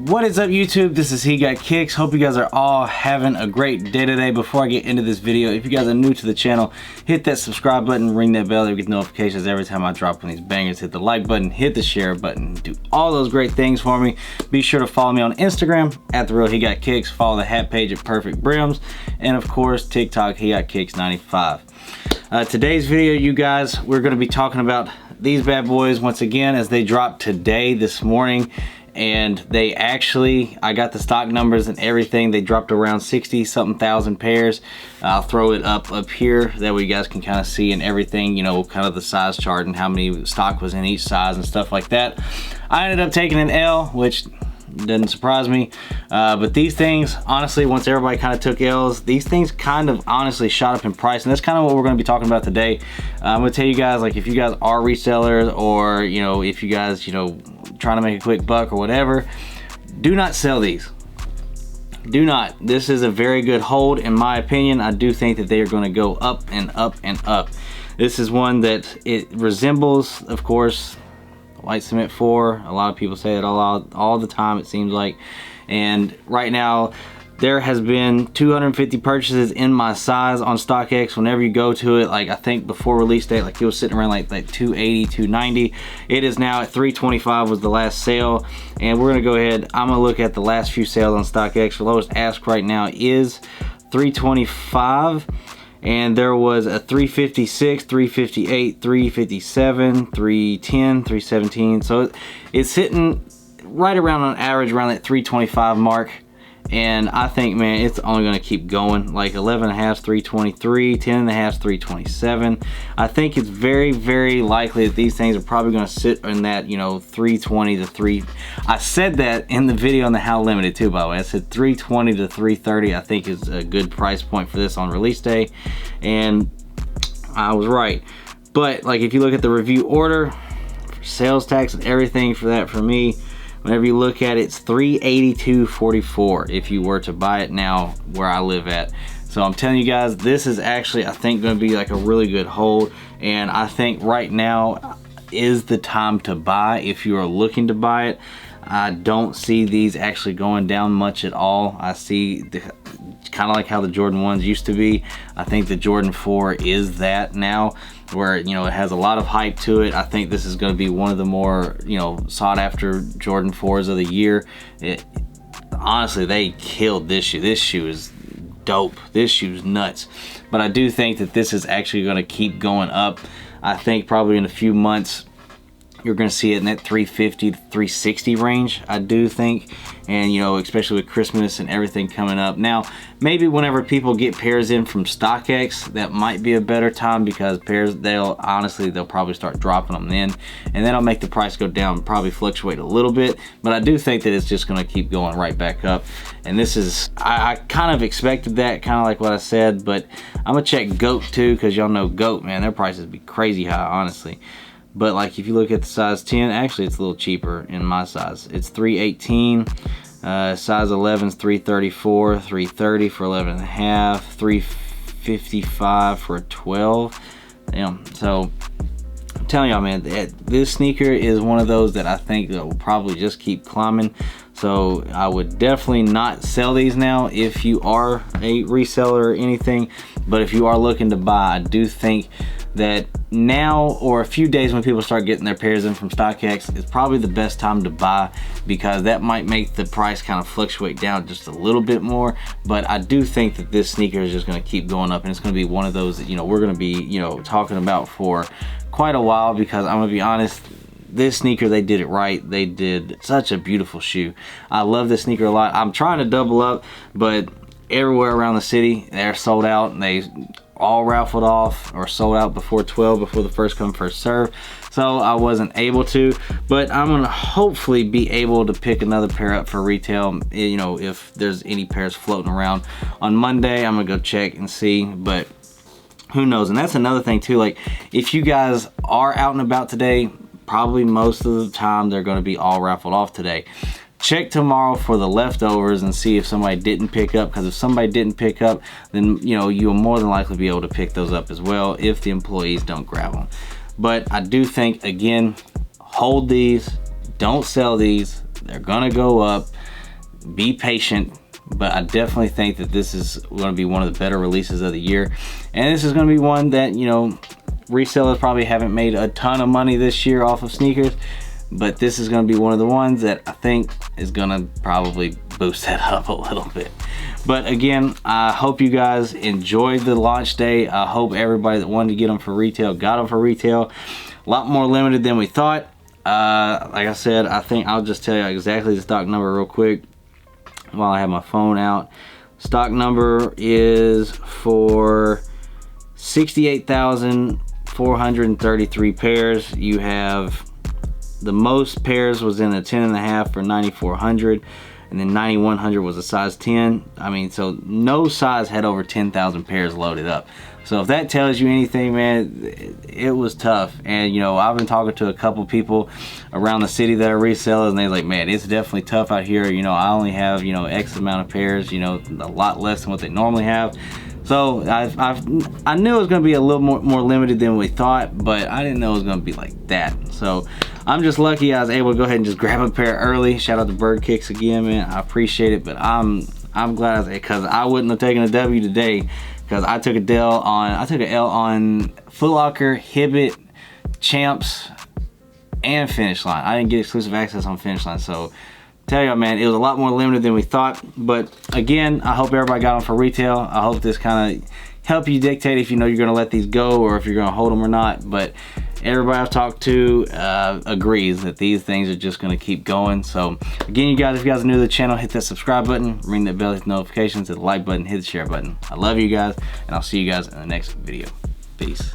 What is up, YouTube? This is He Got Kicks. Hope you guys are all having a great day today. Before I get into this video, if you guys are new to the channel, hit that subscribe button, ring that bell to get notifications every time I drop one of these bangers. Hit the like button, hit the share button, do all those great things for me. Be sure to follow me on Instagram at therealhegotkickz, follow the hat page at Perfectbrimz, and of course TikTok He Got Kicks 95. Today's video, you guys, we're going to be talking about these bad boys once again as they dropped today, this morning. And they actually, I got the stock numbers and everything. They dropped around 60 something thousand pairs. I'll throw it up here, that way you guys can kind of see and everything, you know, kind of the size chart and how many stock was in each size and stuff like that. I ended up taking an L, which doesn't surprise me, but these things, honestly, once everybody kind of took L's, these things kind of honestly shot up in price, and that's kind of what we're going to be talking about today. I'm going to tell you guys, like, if you guys are resellers, or, you know, if you guys, you know, trying to make a quick buck or whatever, do not sell these. Do not. This is a very good hold, in my opinion. I do think that they are going to go up and up and up. This is one that it resembles, of course, White Cement 4. A lot of people say it all the time, it seems like. And right now there has been 250 purchases in my size on StockX. Whenever you go to it, like, I think before release date, like, it was sitting around like 280, 290. It is now at 325 was the last sale. And we're gonna go ahead, I'm gonna look at the last few sales on StockX. The lowest ask right now is 325. And there was a 356, 358, 357, 310, 317. So it's hitting right around on average around that 325 mark. And I think, man, it's only going to keep going. Like 11 and a half, 323, 10 and a half, 327. I think it's very, very likely that these things are probably going to sit in that, you know, 320 to 3. I said that in the video on the How Limited too, by the way. I said 320 to 330. I think is a good price point for this on release day, and I was right. But like, if you look at the review order, for sales tax and everything for that, for me, whenever you look at it, it's $382.44 if you were to buy it now where I live at. So I'm telling you guys, this is actually, I think, going to be like a really good hold, and I think right now is the time to buy if you are looking to buy it. I don't see these actually going down much at all. I see kind of like how the Jordan 1s used to be. I think the Jordan 4 is that now, where, you know, it has a lot of hype to it. I think this is going to be one of the more, you know, sought after Jordan 4s of the year. Honestly, they killed this shoe. This shoe is dope. This shoe's nuts. But I do think that this is actually going to keep going up. I think probably in a few months you're going to see it in that 350 to 360 range, I do think. And, you know, especially with Christmas and everything coming up. Now, maybe whenever people get pairs in from StockX, that might be a better time, because pairs, they'll probably start dropping them then, and that'll make the price go down, probably fluctuate a little bit. But I do think that it's just going to keep going right back up. And this is, I kind of expected that, kind of like what I said. But I'm going to check GOAT too, because y'all know GOAT, man, their prices be crazy high, honestly. But like, if you look at the size 10, actually it's a little cheaper in my size. It's 318. Size 11 is 334, 330 for 11 and a half, 355 for a 12. Damn. So I'm telling y'all, man, this sneaker is one of those that I think that will probably just keep climbing. So I would definitely not sell these now if you are a reseller or anything. But if you are looking to buy, I do think that now, or a few days when people start getting their pairs in from StockX, is probably the best time to buy, because that might make the price kind of fluctuate down just a little bit more. But I do think that this sneaker is just going to keep going up, and it's going to be one of those that, you know, we're going to be, you know, talking about for quite a while, because I'm going to be honest, this sneaker, they did it right. They did such a beautiful shoe. I love this sneaker a lot. I'm trying to double up, but everywhere around the city, they're sold out, and they all raffled off or sold out before 12, before the first come first serve. So I wasn't able to, but I'm gonna hopefully be able to pick another pair up for retail, you know, if there's any pairs floating around. On Monday I'm gonna go check and see, but who knows. And that's another thing too, like, if you guys are out and about today, probably most of the time they're going to be all raffled off today. Check tomorrow for the leftovers and see if somebody didn't pick up, because if somebody didn't pick up, then, you know, you'll more than likely be able to pick those up as well if the employees don't grab them. But I do think, again, hold these, don't sell these. They're gonna go up. be patient, but I definitely think that this is going to be one of the better releases of the year. And this is going to be one that, you know, resellers probably haven't made a ton of money this year off of sneakers, but this is going to be one of the ones that I think is going to probably boost that up a little bit. But again, I hope you guys enjoyed the launch day. I hope everybody that wanted to get them for retail got them for retail. A lot more limited than we thought. Like I said, I think I'll just tell you exactly the stock number real quick while I have my phone out. Stock number is for 68,433 pairs. You have the most pairs was in a 10.5 for 9,400, and then 9,100 was a size 10. I mean, so no size had over 10,000 pairs loaded up. So if that tells you anything, man, it was tough. And you know, I've been talking to a couple people around the city that are resellers, and they're like, man, it's definitely tough out here. You know, I only have, you know, X amount of pairs, you know, a lot less than what they normally have. So I knew it was going to be a little more limited than we thought, but I didn't know it was going to be like that. So I'm just lucky I was able to go ahead and just grab a pair early. Shout out to Kickz again, man. I appreciate it, but I'm glad, because I wouldn't have taken a W today, because I took an L on Foot Locker, Hibbett, Champs, and Finish Line. I didn't get exclusive access on Finish Line, so tell y'all, man, it was a lot more limited than we thought. But again, I hope everybody got them for retail. I hope this kind of help you dictate if you know you're gonna let these go or if you're gonna hold them or not. But everybody I've talked to agrees that these things are just gonna keep going. So again, you guys, if you guys are new to the channel, hit that subscribe button, ring that bell, hit notifications, hit the like button, hit the share button. I love you guys, and I'll see you guys in the next video. Peace.